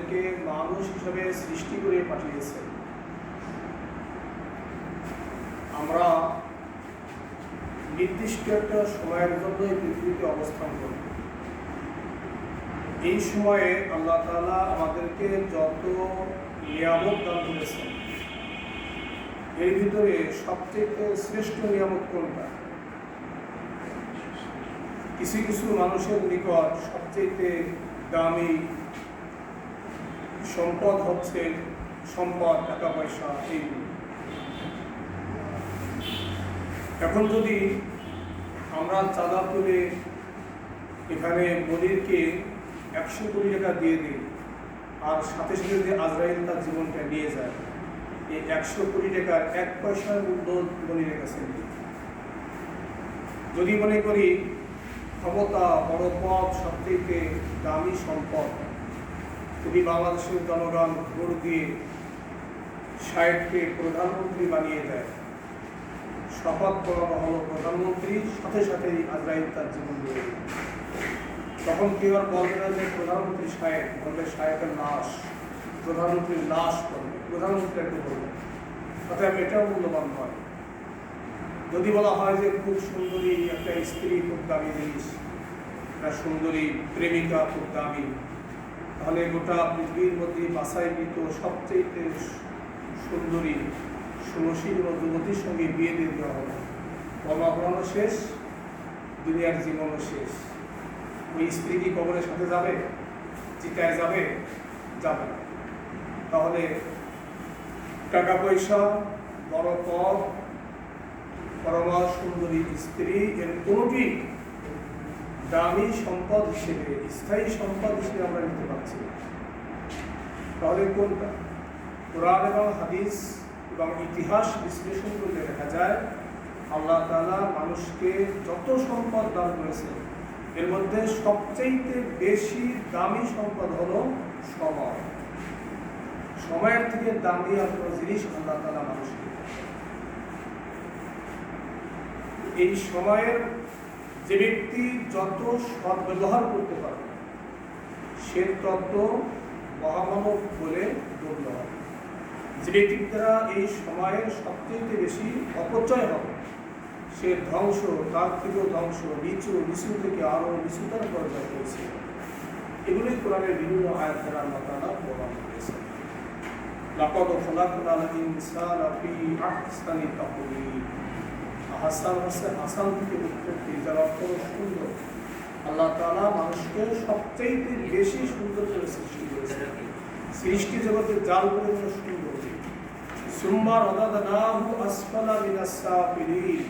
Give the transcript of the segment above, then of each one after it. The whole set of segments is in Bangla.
আমাদেরকে মানুষ হিসেবে সৃষ্টি করে পাঠিয়েছেন। আমরা নির্দিষ্ট একটা সময়ের জন্য এই পৃথিবীতে অবস্থান করি। এই সময়ে আল্লাহ তাআলা আমাদেরকে যত নিয়ামত দান করেছেন, এর ভিতরে সবচেয়ে শ্রেষ্ঠ নিয়ামত কোনটা? কিছু কিছু মানুষের নিকট সবচেয়ে দামি সম্পদ হচ্ছে সম্পদ, টাকা পয়সা। এইগুলো এখন যদি আমরা চাঁদা তুলে এখানে মনিরকে 100 কোটি টাকা দিয়ে দিই, আর সাথে সাথে যে আজরাইল তার জীবনটা নিয়ে যায়, এই 100 কোটি টাকার 1 পয়সার মূল্য মনিরের কাছে নেই। যদি মনে করি ক্ষমতা, বড় পদ সবচেয়ে দামি সম্পদ, যদি বাংলাদেশের জনগণ ভোট দিয়ে 60কে প্রধানমন্ত্রী বানিয়ে দেয়, শপথ করানো হলো প্রধানমন্ত্রী, সাথে সাথেই আজরাইল তার জীবন দিয়ে দেয়, তখন কেউ আর বলবে না যে প্রধানমন্ত্রী সাহেব, বলবে সাহেবের লাশ, প্রধানমন্ত্রীর লাশ বলবে, প্রধানমন্ত্রী একটু বলবে। অতএব এটাও মূল্যবান হয়। যদি বলা হয় যে খুব সুন্দরী একটা স্ত্রী খুব দামি জিনিস, একটা সুন্দরী প্রেমিকা খুব দামি, তাহলে গোটা পৃথিবীর মধ্যে বাছাইকৃত সবচেয়ে সুন্দরী সুশীল যুবতীর সঙ্গে বিয়ে দিয়ে দেওয়া হবে। কর্মকরণও শেষ, দুনিয়ার জীবনও শেষ। ওই স্ত্রী কি কবরের সাথে যাবে? চিতায় যাবে? যাবে না। তাহলে টাকা পয়সা, বড় পদ, পরমা সুন্দরী স্ত্রী, এর কোনোটি দামি সম্পদ হিসেবে, স্থায়ী সম্পদ হিসেবে আমরা নিতে পারছি না। তাহলে কোনটা? কোরআন এবং হাদিস এবং ইতিহাস বিশ্লেষণ করলে দেখা যায় আল্লাহ তাআলা মানুষকে যত সম্পদ দান করেছেন, এর মধ্যে সবচেয়ে বেশি দামি সম্পদ হলো সময়। সময়ের থেকে দামি আর কোনো জিনিস আল্লাহ তাআলা মানুষকে, এই সময়ের যে ব্যক্তি যত সৎ ব্যবহার করতে পারে, সে তত মহামানব বলে গণ্য হবে। যে ব্যক্তির দ্বারা এই সময়ের সবচেয়ে বেশি অপচয় হবে, সে ধ্বংস, তার থেকেও ধ্বংস, নিচু থেকে আরো নিচুতর পর্যায়ে পৌঁছে। এগুলোই কোরআনের বিভিন্ন আয়াত দ্বারা আল্লাহ তাআলা প্রমাণ করেছেন। লাকাদ খালাকনাল ইনসানা ফি আহসানি তাকওয়িম। আহসান হচ্ছে হাসান থেকে উৎপত্তি, যার অর্থ সুন্দর। আল্লাহ তাআলা মানুষকে সবচেয়ে বেশি সুন্দর করে সৃষ্টি করেছেন। সৃষ্টি জগতে যার উপরে কোনো সুন্দর নেই। সুম্মা রাদাদনাহু আসফালা মিনাস সাফিলিন।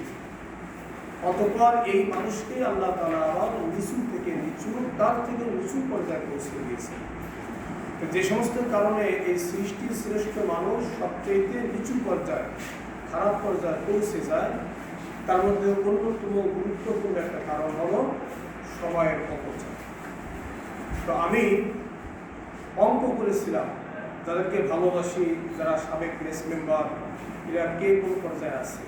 অতঃপর এই মানুষকে আল্লাহ তাআলা আবার নিচু থেকে নিচু, তার থেকে নিচু পর্যায়ে পৌঁছে দিয়েছেন। যে সমস্ত কারণে এই সৃষ্টির শ্রেষ্ঠ মানুষ সবচেয়ে নিচু পর্যায়ে, খারাপ পর্যায়ে পৌঁছে যায়, তার মধ্যে অন্যতম গুরুত্বপূর্ণ একটা কারণ হলো সময়ের অপচয়। তো আমি অঙ্ক করেছিলাম, যাদেরকে ভালোবাসি, যারা সাবেক প্রেস মেম্বার, এরা কে কোন পর্যায়ে আছে।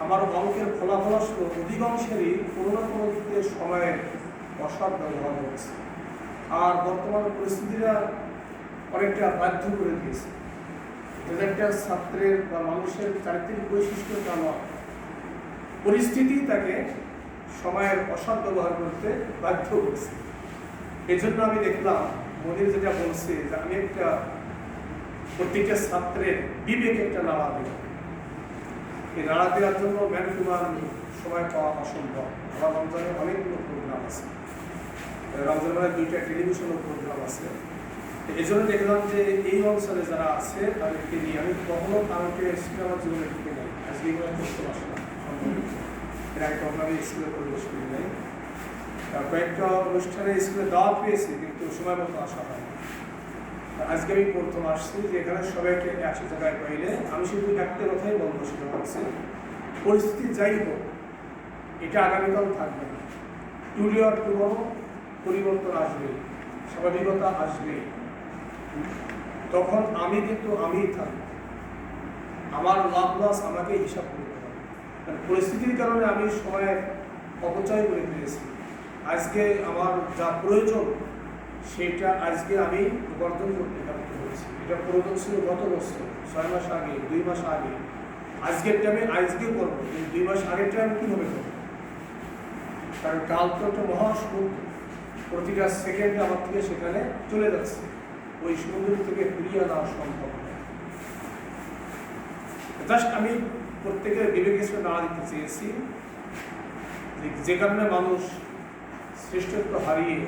আমার অঙ্কের ফলাফল আসলো অধিকাংশেরই কোনো না কোনো দিকে সময়ের অসৎ ব্যবহার হচ্ছে। আর বর্তমান পরিস্থিতিরা অনেকটা বাধ্য করে দিয়েছে। একটা ছাত্রের বা মানুষের চারিত্রিক বৈশিষ্ট্য তা নয়, পরিস্থিতি তাকে সময়ের অসৎ ব্যবহার করতে বাধ্য করছে। এই জন্য আমি দেখলাম মনির যেটা বলছে যে আমি একটা প্রত্যেকটা ছাত্রের বিবেক একটা নাড়া দেব। এই নাড়া দেওয়ার জন্য ম্যানকুমান সময় পাওয়া অসম্ভব। আমার রমজানে অনেকগুলো প্রোগ্রাম আছে, রমজানের 2টা টেলিভিশনও প্রোগ্রাম আছে। এই জন্য দেখলাম যে এই অঞ্চলে যারা আছে তাদেরকে নিয়ে আমি কখনো কাউকে সিনেমার জীবনে ঢুকে নেই। আজকে এগুলো করতে আসলাম, এর আগে কখনো আমি স্কুলে পরিবেশ করি নাই। কয়েকটা অনুষ্ঠানে স্কুলে দাওয়াত পেয়েছি, কিন্তু সময় মতো আসা হয়। আজকে আমি প্রথম আসছি যে এখানে সবাইকে 100 জায়গায় পাইলে আমি শুধু একটা কথাই বলবো, সেটা হচ্ছে পরিস্থিতি যাই হোক, এটা আগামীকাল থাকবে না। টুডে অর টুমরো পরিবর্তন আসবে, স্বাভাবিকতা আসবে। তখন আমি কিন্তু আমিই থাকবো, আমার লাভ লস আমাকে হিসাব করতে হবে। কারণ পরিস্থিতির কারণে আমি সময় অপচয় করে ফেলেছি। আজকে আমার যা প্রয়োজন সেটা আজকে আমি প্রবর্তন করতে ব্যর্থ হয়েছি। এটা প্রবর্তন ছিল গত বছর 6 মাস আগে, 2 মাস আগে। আজকেরটা আমি আজকেও করবো, কিন্তু 2 মাস আগেরটা আমি কীভাবে করবো? কারণ কাল তো একটা মহাসমুদ্র, প্রতিটা সেকেন্ডে আমার থেকে সেখানে চলে যাচ্ছে, ওই সমুদ্র থেকে ফিরিয়ে আনা সম্ভব নয়। জাস্ট আমি প্রত্যেকের বিবেকের সঙ্গে নাড়া দিতে চেয়েছি যে কারণে মানুষ শ্রেষ্ঠত্ব হারিয়ে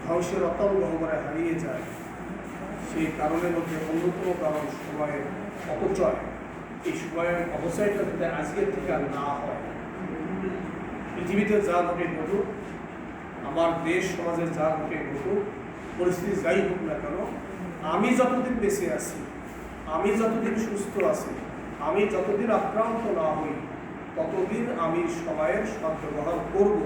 ধ্বংসের অতল গহ্বরে হারিয়ে যায়, সেই কারণের মধ্যে অন্যতম কারণ সময়ের অপচয়। এই সময়ের অপচয়টা যাতে আজকের থেকে আর না হয়। পৃথিবীতে যা ঘটে ঘটুক, আমার দেশ সমাজে যা ঘটে ঘটুক, পরিস্থিতি যাই হোক না কেন, আমি যতদিন বেঁচে আছি, আমি যতদিন সুস্থ আছি, আমি যতদিন আক্রান্ত না হই, ততদিন আমি সময়ের সদ্ব্যবহার করব।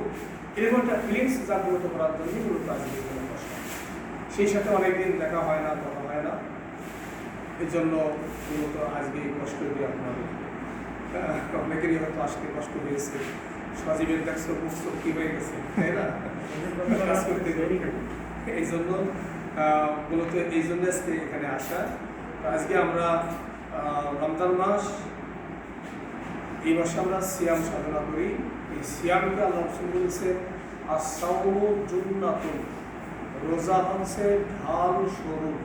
এরকম একটা ফিলিংস জাগ্রত করার জন্যই মূলত আজকে এখানে বসা। সেই সাথে অনেকদিন দেখা হয় না, কথা হয় না, এর জন্য মূলত আজকে এই কষ্ট দিয়ে আপনাদের অনেকেরই হয়তো আসতে কষ্ট হয়েছে। সজীবের দেখছো মুখ কি হয়ে গেছে, তাই না? কাজ করতে এই জন্য মূলত এই জন্য আজকে এখানে আসা। আজকে আমরা রমজান মাস, এই মাসে আমরা সিয়াম সাধনা করি। এই সিয়ামকে আল্লাহ রাসূল বলেছে আস-সাওমু জুন্নাতুন, রোজা হচ্ছে ঢাল স্বরূপ।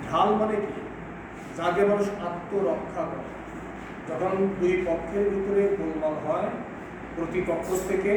ঢাল মানে কি? যাকে মানুষ আত্মরক্ষা করে। যখন দুই পক্ষের ভিতরে গোলমাল হয়, প্রতিপক্ষ থেকে